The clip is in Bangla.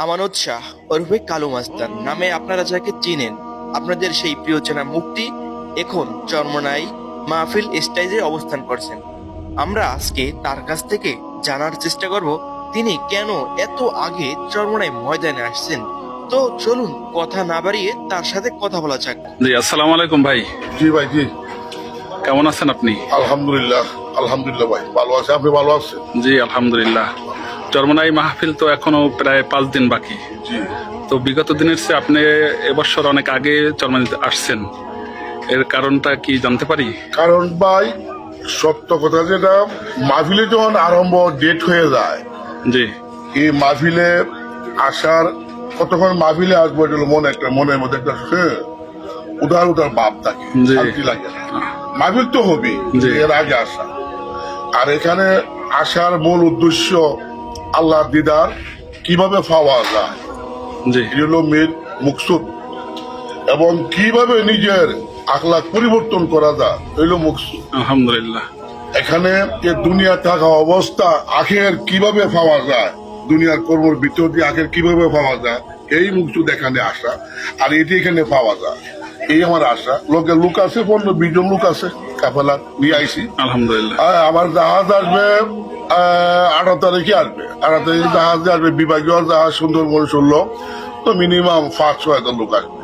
আমানত শাহ ওরফে কালু মাস্তান নামে আপনারা যাকে চিনেন, আপনাদের সেই প্রিয় চেনা মুক্তি এখন চরমোনাই মাহফিল স্টেজে অবস্থান করছেন। আমরা আজকে তার কাছ থেকে জানার চেষ্টা করব তিনি কেন এত আগে চরমোনাই ময়দানে আসছেন। তো চলুন কথা না বাড়িয়ে তার সাথে কথা বলা যাক। জি, আসসালামু আলাইকুম ভাই। জি ভাই, জি। কেমন আছেন আপনি? আলহামদুলিল্লাহ, আলহামদুলিল্লাহ ভাই, ভালো আছে। আপনি ভালো আছেন? জি আলহামদুলিল্লাহ। চরমোনাই মাহফিল তো এখনো প্রায় 5 দিন বাকি। জি। তো বিগত দিনের চেয়ে আপনি এবছর অনেক আগে চরমোনাইতে আসছেন, এর কারণটা কি জানতে পারি? কারণ ভাই, সত্য কথা যেটা, মাহফিলে যখন আরম্ভ ডেট হয়ে যায়, জি এই মাহফিলে আসার কতক্ষণ মাহফিলে আসবো এটা হলো মনের মধ্যে একটা উদার উদার ভাব থাকে, জি। শান্তি লাগে। মাহফিল তো হবে, জি। এর আগে আসা। আর এখানে আসার মূল উদ্দেশ্য আল্লাহ দিদার কিভাবে পাওয়া যায়, জি এটা হলো মেন মুকসুদ। এবং কিভাবে নিজের আখলাক পরিবর্তন করা যায় হইলো মুকসুদ। আলহামদুলিল্লাহ। এখানে যে দুনিয়া থাকা অবস্থা আখের কিভাবে পাওয়া যায়, দুনিয়ার কর্মের ভিতর দিয়ে আখের কিভাবে পাওয়া যায়, এই মুকসুদ এখানে আসা। আর এটি এখানে পাওয়া যায়, এই আমার আশা। লোক আছে 15-20 জন লোক আছে, কাফেলা নিয়ে আইসি। আলহামদুলিল্লাহ। আমার জাহাজ আসবে 18 তারিখে আসবে। 18 তারিখে জাহাজে আসবে, বিভাগীয় জাহাজ সুন্দরবন 16। তো মিনিমাম 5-6 জন লোক আসবে।